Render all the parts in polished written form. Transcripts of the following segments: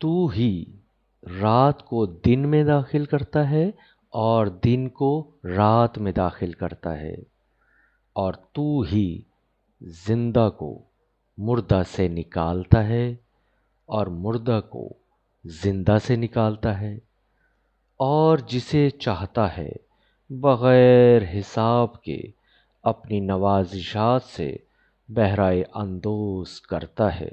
تو ہی رات کو دن میں داخل کرتا ہے اور دن کو رات میں داخل کرتا ہے، اور تو ہی زندہ کو مردہ سے نکالتا ہے اور مردہ کو زندہ سے نکالتا ہے، اور جسے چاہتا ہے بغیر حساب کے اپنی نوازشات سے بہرائے اندوز کرتا ہے۔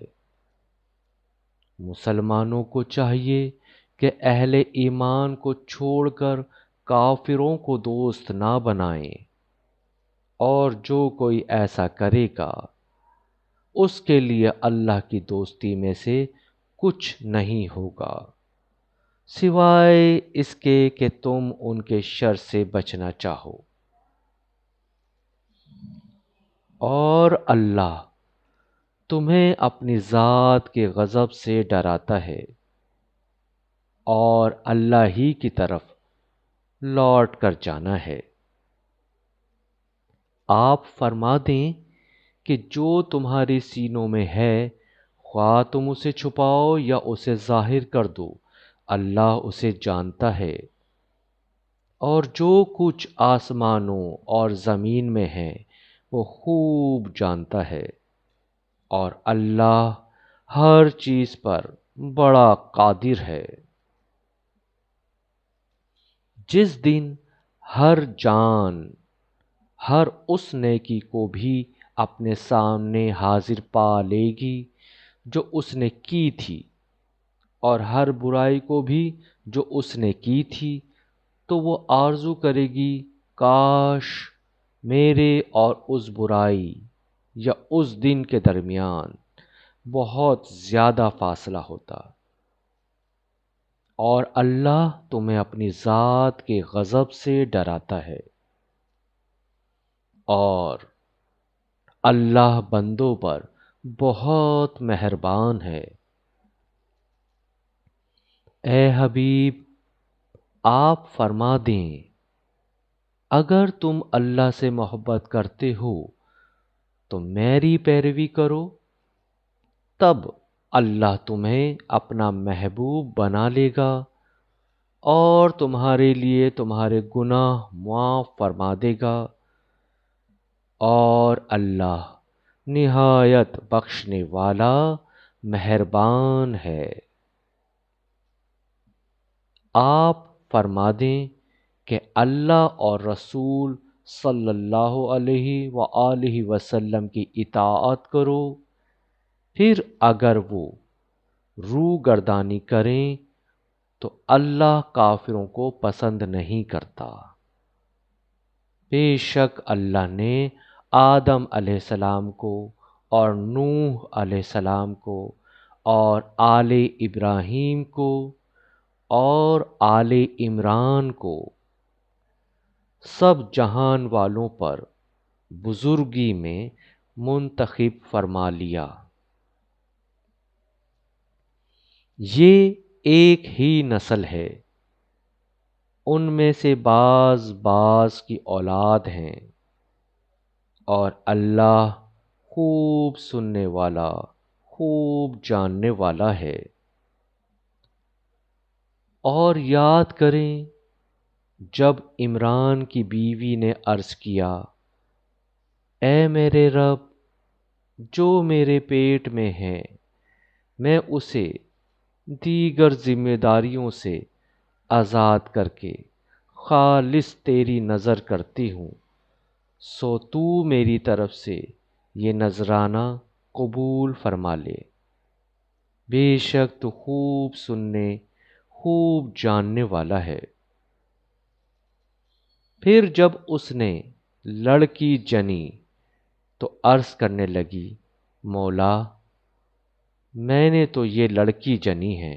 مسلمانوں کو چاہیے کہ اہل ایمان کو چھوڑ کر کافروں کو دوست نہ بنائیں، اور جو کوئی ایسا کرے گا اس کے لیے اللہ کی دوستی میں سے کچھ نہیں ہوگا سوائے اس کے کہ تم ان کے شر سے بچنا چاہو۔ اور اللہ تمہیں اپنی ذات کے غضب سے ڈراتا ہے، اور اللہ ہی کی طرف لوٹ کر جانا ہے۔ آپ فرما دیں کہ جو تمہارے سینوں میں ہے، خواہ تم اسے چھپاؤ یا اسے ظاہر کر دو، اللہ اسے جانتا ہے۔ اور جو کچھ آسمانوں اور زمین میں ہے وہ خوب جانتا ہے، اور اللہ ہر چیز پر بڑا قادر ہے۔ جس دن ہر جان ہر اس نیکی کو بھی اپنے سامنے حاضر پا لے گی جو اس نے کی تھی، اور ہر برائی کو بھی جو اس نے کی تھی، تو وہ آرزو کرے گی کاش میرے اور اس برائی یا اس دن کے درمیان بہت زیادہ فاصلہ ہوتا۔ اور اللہ تمہیں اپنی ذات کے غضب سے ڈراتا ہے، اور اللہ بندوں پر بہت مہربان ہے۔ اے حبیب، آپ فرما دیں اگر تم اللہ سے محبت کرتے ہو تو میری پیروی کرو، تب اللہ تمہیں اپنا محبوب بنا لے گا اور تمہارے لیے تمہارے گناہ معاف فرما دے گا، اور اللہ نہایت بخشنے والا مہربان ہے۔ آپ فرما دیں کہ اللہ اور رسول صلی اللہ علیہ وآلہ وسلم کی اطاعت کرو، پھر اگر وہ روح گردانی کریں تو اللہ کافروں کو پسند نہیں کرتا۔ بے شک اللہ نے آدم علیہ السلام کو اور نوح علیہ السلام کو اور آل ابراہیم کو اور آل عمران کو سب جہان والوں پر بزرگی میں منتخب فرما لیا۔ یہ ایک ہی نسل ہے، ان میں سے بعض بعض کی اولاد ہیں، اور اللہ خوب سننے والا خوب جاننے والا ہے۔ اور یاد کریں جب عمران کی بیوی نے عرض کیا، اے میرے رب، جو میرے پیٹ میں ہے میں اسے دیگر ذمہ داریوں سے آزاد کر کے خالص تیری نذر کرتی ہوں، سو تو میری طرف سے یہ نذرانہ قبول فرما لے۔ بے شک تو خوب سننے خوب جاننے والا ہے۔ پھر جب اس نے لڑکی جنی تو عرض کرنے لگی، مولا میں نے تو یہ لڑکی جنی ہے،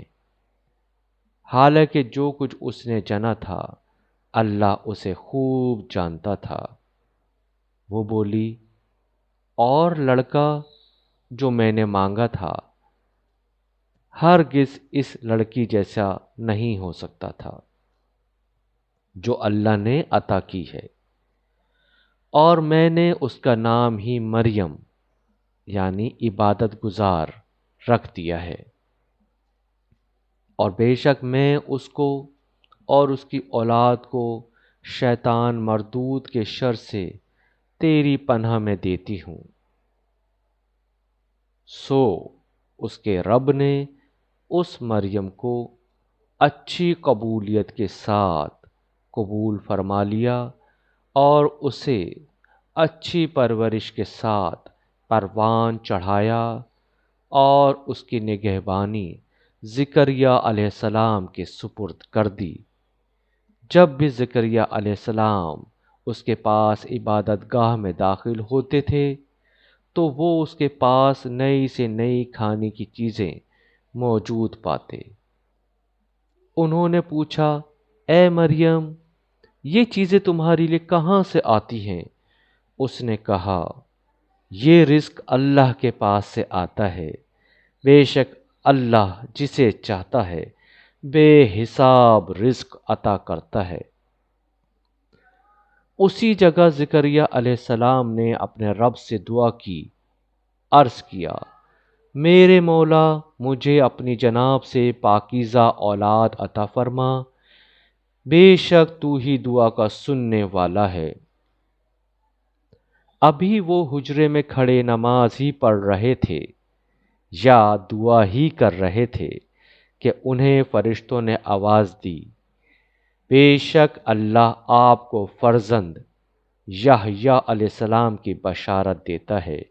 حالانکہ جو کچھ اس نے جنا تھا اللہ اسے خوب جانتا تھا۔ وہ بولی، اور لڑکا جو میں نے مانگا تھا ہرگز اس لڑکی جیسا نہیں ہو سکتا تھا جو اللہ نے عطا کی ہے، اور میں نے اس کا نام ہی مریم یعنی عبادت گزار رکھ دیا ہے۔ اور بے شک میں اس کو اور اس کی اولاد کو شیطان مردود کے شر سے تیری پناہ میں دیتی ہوں۔ سو اس کے رب نے اس مریم کو اچھی قبولیت کے ساتھ قبول فرما لیا اور اسے اچھی پرورش کے ساتھ پروان چڑھایا اور اس کی نگہبانی زکریا علیہ السلام کے سپرد کر دی۔ جب بھی زکریا علیہ السلام اس کے پاس عبادت گاہ میں داخل ہوتے تھے تو وہ اس کے پاس نئی سے نئی کھانے کی چیزیں موجود پاتے۔ انہوں نے پوچھا، اے مریم، یہ چیزیں تمہارے لیے کہاں سے آتی ہیں؟ اس نے کہا، یہ رزق اللہ کے پاس سے آتا ہے، بے شک اللہ جسے چاہتا ہے بے حساب رزق عطا کرتا ہے۔ اسی جگہ زکریا علیہ السلام نے اپنے رب سے دعا کی، عرض کیا، میرے مولا مجھے اپنی جناب سے پاکیزہ اولاد عطا فرما، بے شک تو ہی دعا کا سننے والا ہے۔ ابھی وہ حجرے میں کھڑے نماز ہی پڑھ رہے تھے یا دعا ہی کر رہے تھے کہ انہیں فرشتوں نے آواز دی، بے شک اللہ آپ کو فرزند یحییٰ علیہ السلام کی بشارت دیتا ہے،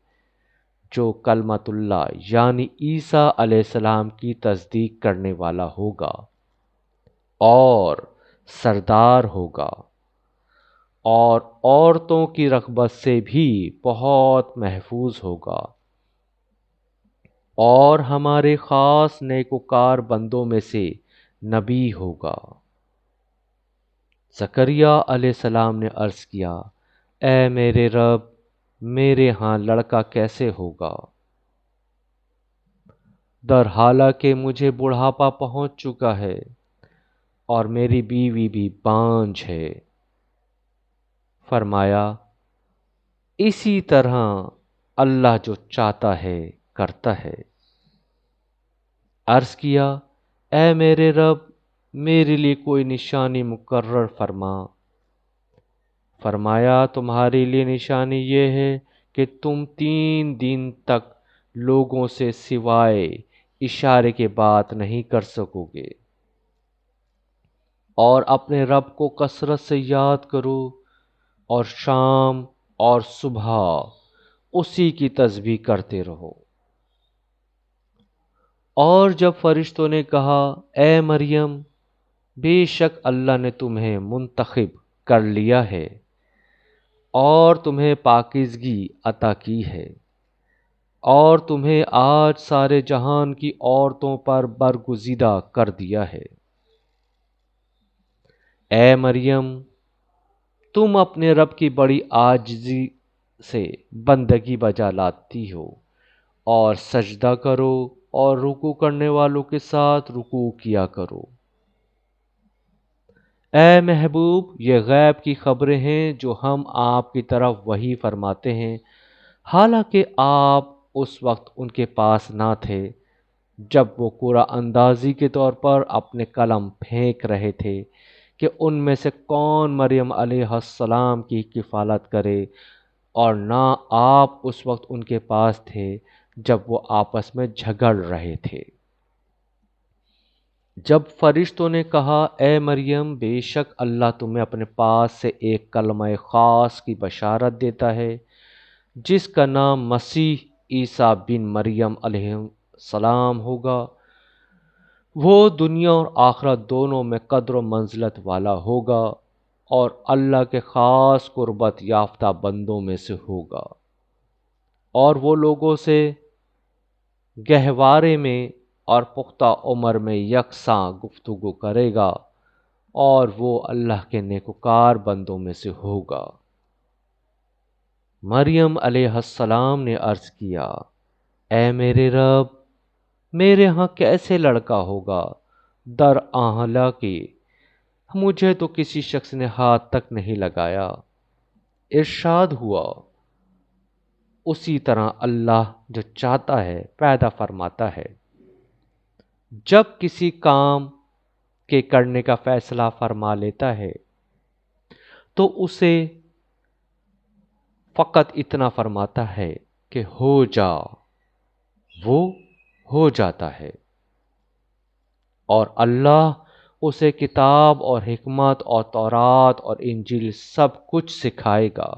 جو کلمۃ اللہ یعنی عیسیٰ علیہ السلام کی تصدیق کرنے والا ہوگا اور سردار ہوگا، اور عورتوں کی رغبت سے بھی بہت محفوظ ہوگا، اور ہمارے خاص نیکوکار بندوں میں سے نبی ہوگا۔ زکریا علیہ السلام نے عرض کیا، اے میرے رب، میرے ہاں لڑکا کیسے ہوگا؟ در حالانکہ مجھے بڑھاپا پہنچ چکا ہے اور میری بیوی بھی بانجھ ہے۔ فرمایا، اسی طرح اللہ جو چاہتا ہے کرتا ہے۔ عرض کیا، اے میرے رب، میرے لیے کوئی نشانی مقرر فرما۔ فرمایا، تمہارے لیے نشانی یہ ہے کہ تم 3 دن تک لوگوں سے سوائے اشارے کے بات نہیں کر سکو گے، اور اپنے رب کو کثرت سے یاد کرو، اور شام اور صبح اسی کی تسبیح کرتے رہو۔ اور جب فرشتوں نے کہا، اے مریم، بے شک اللہ نے تمہیں منتخب کر لیا ہے اور تمہیں پاکیزگی عطا کی ہے، اور تمہیں آج سارے جہان کی عورتوں پر برگزیدہ کر دیا ہے، اے مریم، تم اپنے رب کی بڑی عاجزی سے بندگی بجا لاتی ہو، اور سجدہ کرو اور رکوع کرنے والوں کے ساتھ رکوع کیا کرو۔ اے محبوب، یہ غیب کی خبریں ہیں جو ہم آپ کی طرف وحی فرماتے ہیں، حالانکہ آپ اس وقت ان کے پاس نہ تھے جب وہ قرعہ اندازی کے طور پر اپنے قلم پھینک رہے تھے کہ ان میں سے کون مریم علیہ السلام کی کفالت کرے، اور نہ آپ اس وقت ان کے پاس تھے جب وہ آپس میں جھگڑ رہے تھے۔ جب فرشتوں نے کہا، اے مریم، بے شک اللہ تمہیں اپنے پاس سے ایک کلمہ خاص کی بشارت دیتا ہے، جس کا نام مسیح عیسیٰ بن مریم علیہ السلام ہوگا، وہ دنیا اور آخرت دونوں میں قدر و منزلت والا ہوگا، اور اللہ کے خاص قربت یافتہ بندوں میں سے ہوگا، اور وہ لوگوں سے گہوارے میں اور پختہ عمر میں یکساں گفتگو کرے گا، اور وہ اللہ کے نیکوکار بندوں میں سے ہوگا۔ مریم علیہ السلام نے عرض کیا، اے میرے رب، میرے ہاں کیسے لڑکا ہوگا؟ در حالانکہ مجھے تو کسی شخص نے ہاتھ تک نہیں لگایا۔ ارشاد ہوا، اسی طرح اللہ جو چاہتا ہے پیدا فرماتا ہے۔ جب کسی کام کے کرنے کا فیصلہ فرما لیتا ہے تو اسے فقط اتنا فرماتا ہے کہ ہو جا، وہ ہو جاتا ہے، اور اللہ اسے کتاب اور حکمت اور تورات اور انجیل سب کچھ سکھائے گا۔